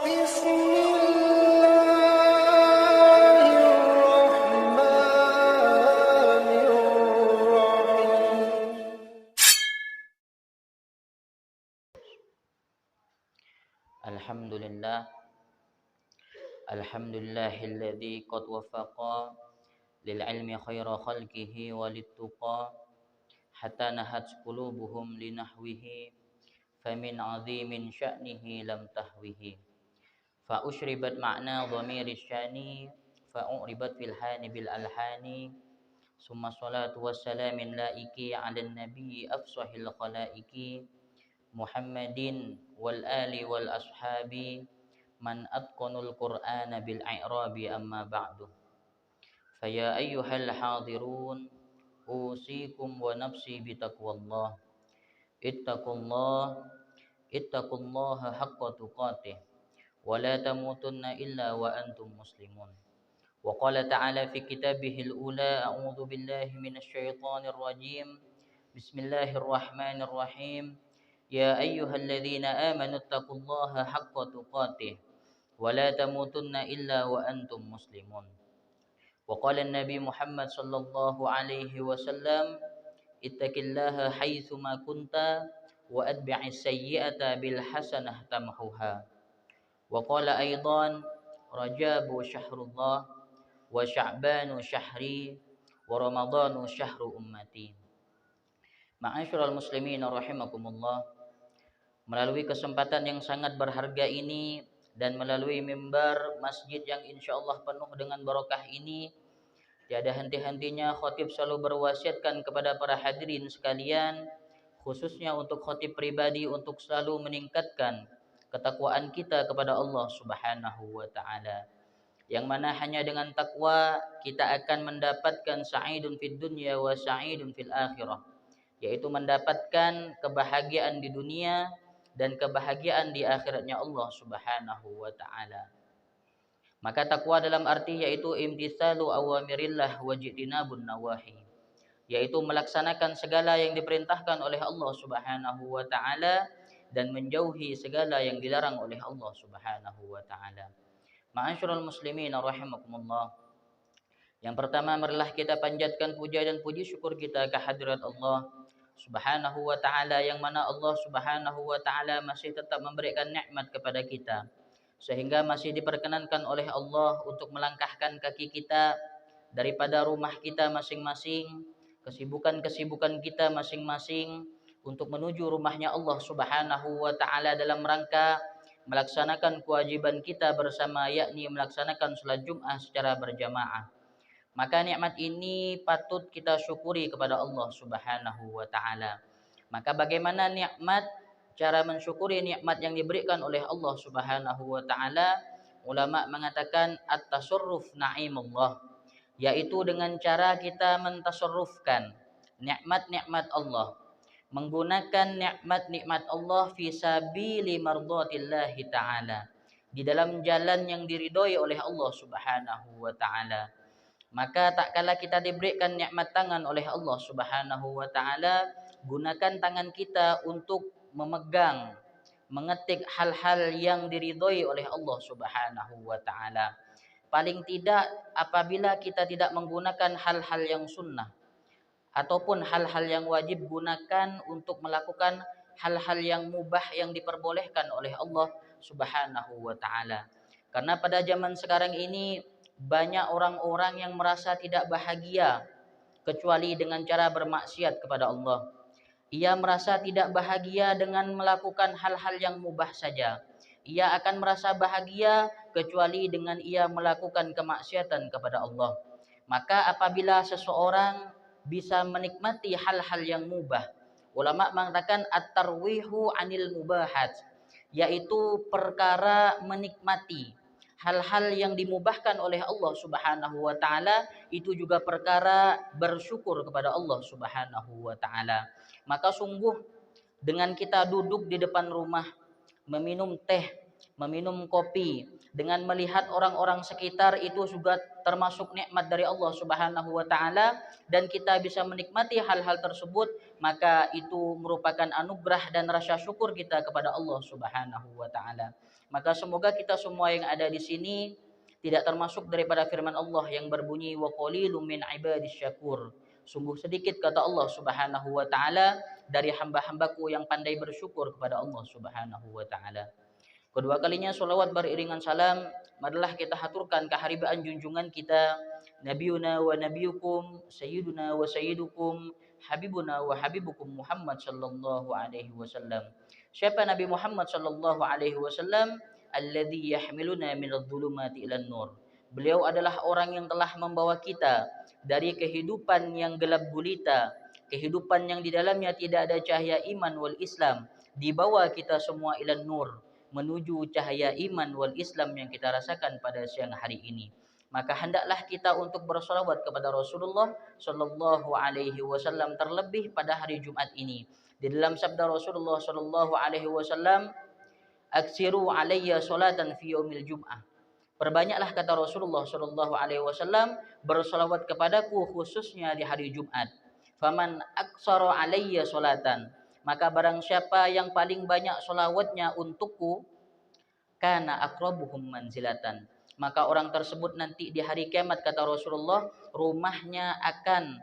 بسم الله الرحمن الرحيم. Alhamdulillahilladzi qad wafaqa lil ilmi khaira khalqihi walittuqa hatta nahat qulubuhum linahwihi famin azimin sya'nihi lam tahwihi fa ushribat ma'na dhamiri syani fa uribat fil hani bil alhani summa salatu wassalamin laiki 'alan nabi afsahil khalaiki Muhammadin wal ali wal ashabi man atqanul qur'ana bil i'rabi amma ba'du faya ayyuhal hadirun usikum wa nafsi bitaqwallah ittaqullaha haqqa tuqatih wa la tamutunna illa wa antum muslimun wa qala ta'ala fi kitabihil ula a'udzu billahi minasy syaithanir rajim bismillahirrahmanirrahim ya ayyuhalladzina amanu ittaqullaha haqqa tuqatih wa la tamutunna illa wa antum muslimun. Wa qala an-nabi Muhammad sallallahu alaihi wasallam ittaqillaha haitsu ma kunta wa atbi'is sayyi'ata bil hasanah tamhuha. Wa qala aidan Rajabu syahrullah wa Sya'banu syahri wa Ramadhanu syahru ummati. Ma'asyiral muslimin rahimakumullah. Melalui kesempatan yang sangat berharga ini dan melalui mimbar masjid yang insyaallah penuh dengan barokah ini, tiada henti-hentinya khatib selalu berwasiatkan kepada para hadirin sekalian, khususnya untuk khatib pribadi, untuk selalu meningkatkan ketakwaan kita kepada Allah Subhanahu wa taala. Yang mana hanya dengan takwa kita akan mendapatkan sa'idun fid dunya wa sa'idun fil akhirah, yaitu mendapatkan kebahagiaan di dunia dan kebahagiaan di akhiratnya Allah Subhanahu wa taala. Maka takwa dalam arti yaitu imtitsalu awamirillah wa jitinabun nawahi, yaitu melaksanakan segala yang diperintahkan oleh Allah Subhanahu wa taala dan menjauhi segala yang dilarang oleh Allah Subhanahu wa taala. Ma'asyiral muslimin rahimakumullah. Yang pertama, marilah kita panjatkan puja dan puji syukur kita ke hadirat Allah Subhanahu wa taala, yang mana Allah Subhanahu wa taala masih tetap memberikan nikmat kepada kita sehingga masih diperkenankan oleh Allah untuk melangkahkan kaki kita daripada rumah kita masing-masing, kesibukan-kesibukan kita masing-masing untuk menuju rumahnya Allah Subhanahu wa taala dalam rangka melaksanakan kewajiban kita bersama, yakni melaksanakan salat Jumat secara berjamaah. Maka nikmat ini patut kita syukuri kepada Allah Subhanahu wa taala. Maka bagaimana cara mensyukuri nikmat yang diberikan oleh Allah Subhanahu wa taala? Ulama mengatakan at-tasarruf na'imullah, yaitu dengan cara kita mentasarrufkan nikmat-nikmat Allah, menggunakan nikmat-nikmat Allah fi sabili mardhatillahi taala, di dalam jalan yang diridhoi oleh Allah Subhanahu wa taala. Maka tak kala kita diberikan nikmat tangan oleh Allah Subhanahu wa taala, gunakan tangan kita untuk memegang, mengetik hal-hal yang diridhoi oleh Allah Subhanahu wa taala. Paling tidak apabila kita tidak menggunakan hal-hal yang sunnah ataupun hal-hal yang wajib, gunakan untuk melakukan hal-hal yang mubah yang diperbolehkan oleh Allah Subhanahu wa taala. Karena pada zaman sekarang ini banyak orang-orang yang merasa tidak bahagia kecuali dengan cara bermaksiat kepada Allah. Ia merasa tidak bahagia dengan melakukan hal-hal yang mubah saja. Ia akan merasa bahagia kecuali dengan ia melakukan kemaksiatan kepada Allah. Maka apabila seseorang bisa menikmati hal-hal yang mubah, ulama mengatakan at-tarwihu anil mubahat, yaitu perkara menikmati hal-hal yang dimubahkan oleh Allah Subhanahu wa taala, itu juga perkara bersyukur kepada Allah Subhanahu wa taala. Maka sungguh dengan kita duduk di depan rumah, meminum teh, meminum kopi dengan melihat orang-orang sekitar itu juga termasuk nikmat dari Allah Subhanahu wa taala, dan kita bisa menikmati hal-hal tersebut, maka itu merupakan anugerah dan rasa syukur kita kepada Allah Subhanahu wa taala. Maka semoga kita semua yang ada di sini tidak termasuk daripada firman Allah yang berbunyi wa qalilum min ibadis syakur. Sungguh sedikit kata Allah Subhanahu wa taala dari hamba-hambaku yang pandai bersyukur kepada Allah Subhanahu wa taala. Kedua kalinya solawat beriringan salam marilah kita haturkan keharibaan junjungan kita Nabiuna wa nabiyukum Sayyiduna wa sayyidukum Habibuna wa habibukum Muhammad sallallahu alaihi wasallam. Siapa Nabi Muhammad sallallahu alaihi wasallam? Alladzi yahmiluna minadh dhulumati ilan nur. Beliau adalah orang yang telah membawa kita dari kehidupan yang gelap gulita, kehidupan yang di dalamnya tidak ada cahaya iman wal Islam, dibawa kita semua ilan nur, menuju cahaya iman wal Islam yang kita rasakan pada siang hari ini. Maka hendaklah kita untuk bersolawat kepada Rasulullah Shallallahu Alaihi Wasallam, terlebih pada hari Jumat ini. Di dalam sabda Rasulullah Shallallahu Alaihi Wasallam, "Aksiru alayya solatan fi yaumil Jum'ah." Perbanyaklah kata Rasulullah Shallallahu Alaihi Wasallam bersolawat kepadaku khususnya di hari Jumat. Faman aksara alayya solatan, maka barang siapa yang paling banyak solawatnya untukku, kana akrabuhum manzilatan, maka orang tersebut nanti di hari kiamat kata Rasulullah, rumahnya akan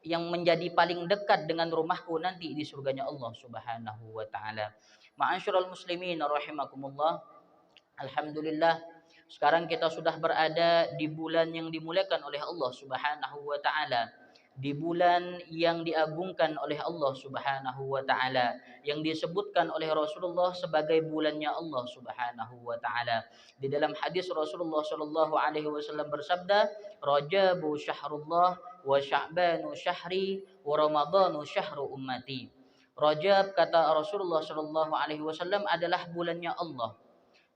yang menjadi paling dekat dengan rumahku nanti di surganya Allah Subhanahu wa taala. Ma'asyiral muslimin rahimakumullah. Alhamdulillah, sekarang kita sudah berada di bulan yang dimuliakan oleh Allah Subhanahu wa taala, di bulan yang diagungkan oleh Allah Subhanahu wa taala, yang disebutkan oleh Rasulullah sebagai bulannya Allah Subhanahu wa taala. Di dalam hadis Rasulullah sallallahu alaihi wasallam bersabda, "Rajabu syahrullah wa sya'banu syahri wa ramadhanu syahru ummati." Rajab kata Rasulullah sallallahu alaihi wasallam adalah bulannya Allah.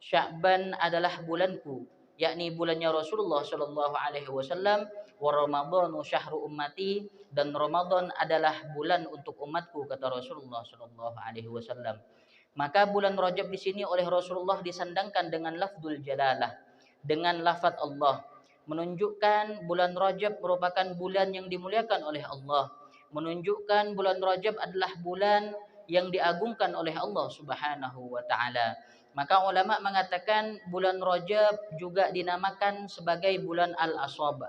Sya'ban adalah bulanku, yakni bulannya Rasulullah sallallahu alaihi wasallam, wa Ramadhanu syahru ummati, dan Ramadan adalah bulan untuk umatku kata Rasulullah sallallahu alaihi wasallam. Maka bulan Rajab di sini oleh Rasulullah disandangkan dengan lafzul jalalah, dengan lafaz Allah, menunjukkan bulan Rajab merupakan bulan yang dimuliakan oleh Allah, menunjukkan bulan Rajab adalah bulan yang diagungkan oleh Allah Subhanahu wa taala. Maka ulama mengatakan bulan Rajab juga dinamakan sebagai bulan Al-Asab,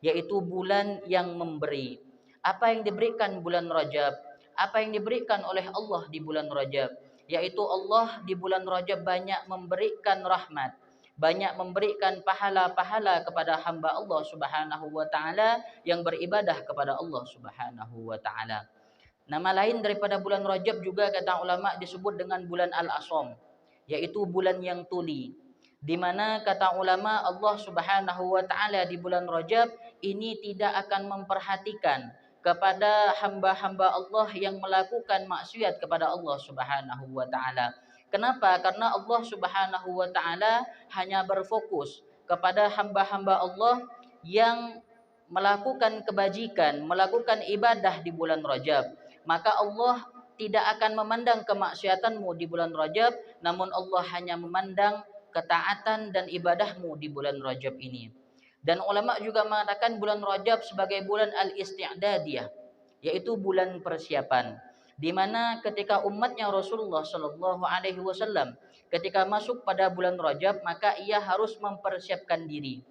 yaitu bulan yang memberi. Apa yang diberikan bulan Rajab? Apa yang diberikan oleh Allah di bulan Rajab? Yaitu Allah di bulan Rajab banyak memberikan rahmat, banyak memberikan pahala-pahala kepada hamba Allah Subhanahu wa taala yang beribadah kepada Allah Subhanahu wa taala. Nama lain daripada bulan Rajab juga kata ulama disebut dengan bulan Al-Asam, yaitu bulan yang tuli, di mana kata ulama Allah Subhanahu wa taala di bulan Rajab ini tidak akan memperhatikan kepada hamba-hamba Allah yang melakukan maksiat kepada Allah Subhanahu wa taala. Kenapa? Karena Allah Subhanahu wa taala hanya berfokus kepada hamba-hamba Allah yang melakukan kebajikan, melakukan ibadah di bulan Rajab. Maka Allah tidak akan memandang kemaksiatanmu di bulan Rajab, namun Allah hanya memandang ketaatan dan ibadahmu di bulan Rajab ini. Dan ulama juga mengatakan bulan Rajab sebagai bulan al-isti'dadiyah, yaitu bulan persiapan, di mana ketika umatnya Rasulullah Shallallahu Alaihi Wasallam ketika masuk pada bulan Rajab, maka ia harus mempersiapkan diri.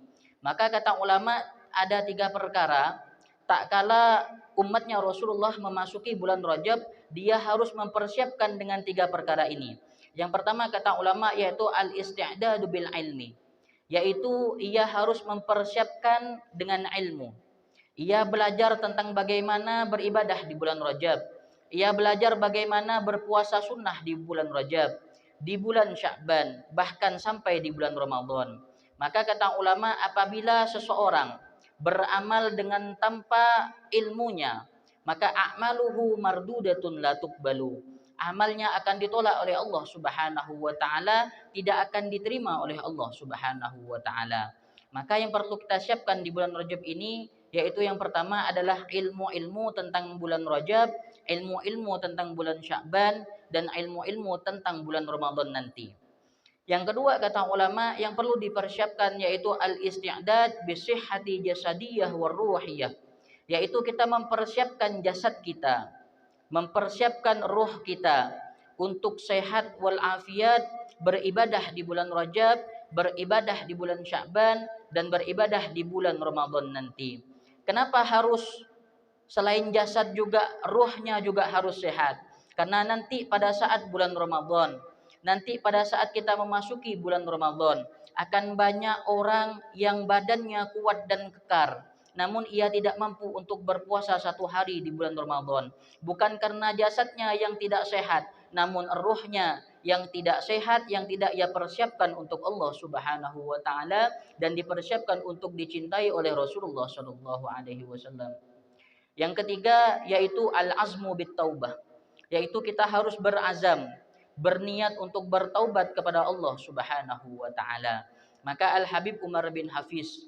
Maka kata ulama ada 3 perkara, tak kala umatnya Rasulullah memasuki bulan Rajab, dia harus mempersiapkan dengan 3 perkara ini. Yang pertama kata ulama yaitu al-isti'dadu bil ilmi, yaitu ia harus mempersiapkan dengan ilmu. Ia belajar tentang bagaimana beribadah di bulan Rajab. Ia belajar bagaimana berpuasa sunnah di bulan Rajab, di bulan Sya'ban, bahkan sampai di bulan Ramadan. Maka kata ulama, apabila seseorang beramal dengan tanpa ilmunya, maka a'maluhu mardudatun la tuqbalu. Amalnya akan ditolak oleh Allah Subhanahu wa taala, tidak akan diterima oleh Allah Subhanahu wa taala. Maka yang perlu kita siapkan di bulan Rajab ini yaitu yang pertama adalah ilmu-ilmu tentang bulan Rajab, ilmu-ilmu tentang bulan Sya'ban, dan ilmu-ilmu tentang bulan Ramadan nanti. Yang kedua kata ulama yang perlu dipersiapkan yaitu al-isti'dad bi sihhati jasadiyah war ruhiyah, yaitu kita mempersiapkan jasad kita, mempersiapkan ruh kita untuk sehat wal afiat, beribadah di bulan Rajab, beribadah di bulan Sya'ban dan beribadah di bulan Ramadan nanti. Kenapa harus selain jasad juga ruhnya juga harus sehat? Karena nanti pada saat bulan Ramadan, nanti pada saat kita memasuki bulan Ramadan, akan banyak orang yang badannya kuat dan kekar, namun ia tidak mampu untuk berpuasa satu hari di bulan Ramadan. Bukan karena jasadnya yang tidak sehat, namun ruhnya yang tidak sehat, yang tidak ia persiapkan untuk Allah Subhanahu wa taala dan dipersiapkan untuk dicintai oleh Rasulullah sallallahu alaihi wasallam. Yang ketiga yaitu al-azmu bit taubah, yaitu kita harus berazam, berniat untuk bertaubat kepada Allah Subhanahu wa taala. Maka Al-Habib Umar bin Hafiz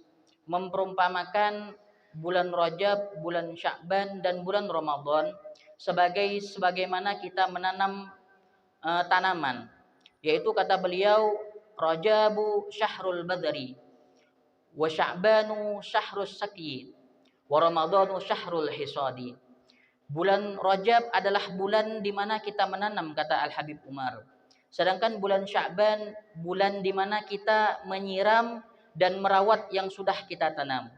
memperumpamakan bulan Rajab, bulan Sya'ban dan bulan Ramadan sebagaimana kita menanam tanaman. Yaitu kata beliau, Rajabu syahrul badri wa Sya'banu syahrus saki wa Ramadhanu syahrul hisadi. Bulan Rajab adalah bulan di mana kita menanam, kata Al-Habib Umar. Sedangkan bulan Sya'ban bulan di mana kita menyiram dan merawat yang sudah kita tanam.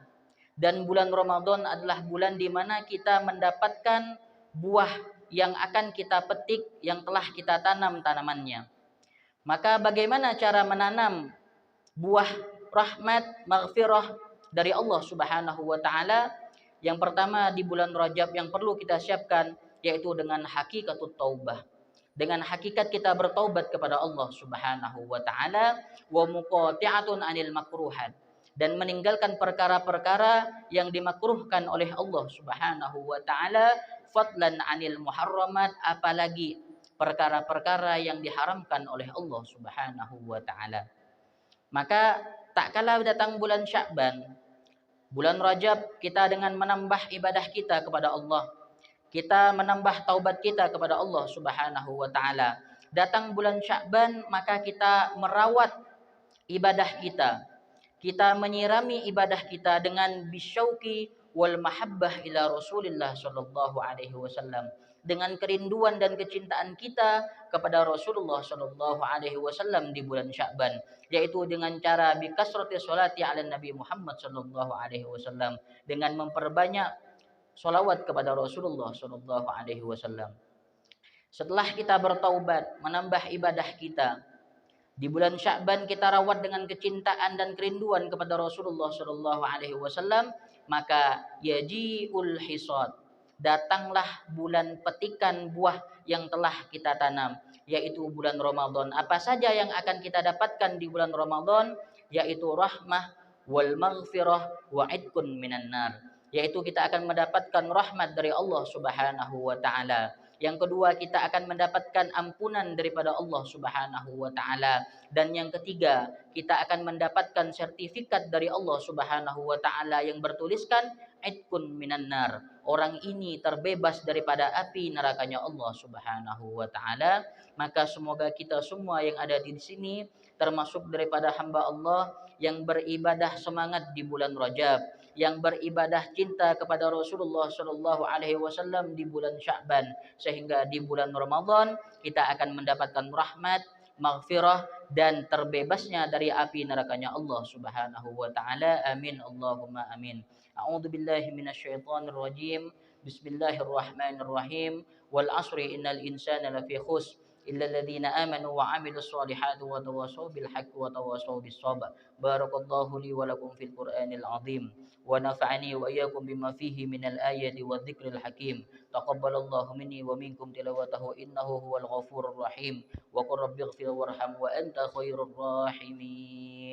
Dan bulan Ramadan adalah bulan di mana kita mendapatkan buah yang akan kita petik yang telah kita tanam tanamannya. Maka bagaimana cara menanam buah rahmat, maghfirah dari Allah Subhanahu wa taala? Yang pertama di bulan Rajab yang perlu kita siapkan yaitu dengan hakikatut taubah. Dengan hakikat kita bertaubat kepada Allah Subhanahu wa taala wa muqati'atun 'anil makruhat dan meninggalkan perkara-perkara yang dimakruhkan oleh Allah Subhanahu wa taala, fadlan 'anil muharramat, apalagi perkara-perkara yang diharamkan oleh Allah Subhanahu wa taala. Maka tak kala datang bulan Sya'ban, bulan Rajab, kita dengan menambah ibadah kita kepada Allah, kita menambah taubat kita kepada Allah Subhanahu wa taala. Datang bulan Sya'ban maka kita merawat ibadah kita. Kita menyirami ibadah kita dengan bisyauqi wal mahabbah ila Rasulillah sallallahu alaihi wasallam, dengan kerinduan dan kecintaan kita kepada Rasulullah sallallahu alaihi wasallam di bulan Sya'ban, yaitu dengan cara bi kasrati sholati ala Nabi Muhammad sallallahu alaihi wasallam, dengan memperbanyak sholawat kepada Rasulullah sallallahu alaihi wasallam. Setelah kita bertaubat, menambah ibadah kita, di bulan Sya'ban kita rawat dengan kecintaan dan kerinduan kepada Rasulullah sallallahu alaihi wasallam, maka yaji'ul hisad, datanglah bulan petikan buah yang telah kita tanam, yaitu bulan Ramadan. Apa saja yang akan kita dapatkan di bulan Ramadan? Yaitu rahmah wal maghfirah wa idkun minan nar, yaitu kita akan mendapatkan rahmat dari Allah Subhanahu wa taala. Yang kedua, kita akan mendapatkan ampunan daripada Allah Subhanahu wa taala. Dan yang ketiga, kita akan mendapatkan sertifikat dari Allah Subhanahu wa taala yang bertuliskan idkun minan nar. Orang ini terbebas daripada api nerakanya Allah Subhanahu wa taala. Maka semoga kita semua yang ada di sini termasuk daripada hamba Allah yang beribadah semangat di bulan Rajab, yang beribadah cinta kepada Rasulullah sallallahu alaihi wasallam di bulan Sya'ban, sehingga di bulan Ramadan kita akan mendapatkan rahmat, maghfirah dan terbebasnya dari api nerakanya Allah Subhanahu wa taala. Amin Allahumma amin. A'udzu billahi minasyaitonir rajim. Bismillahirrahmanirrahim. Wal 'asri innal insana lafi khusr illa alladziina aamanu wa 'amilus shalihaati wa tawassaw bil haqqi wa tawassaw bis sabr. Barakallahu li wa lakum fil Qur'anil 'azim wa nafa'ani wa iyyakum bima fihi minal ayati wadh-dhikril hakim. Taqabbalallahu minni wa minkum tilawatahu innahu huwal ghafurur rahim. Wa qur rabbighfir warham wa anta khairur rahimin.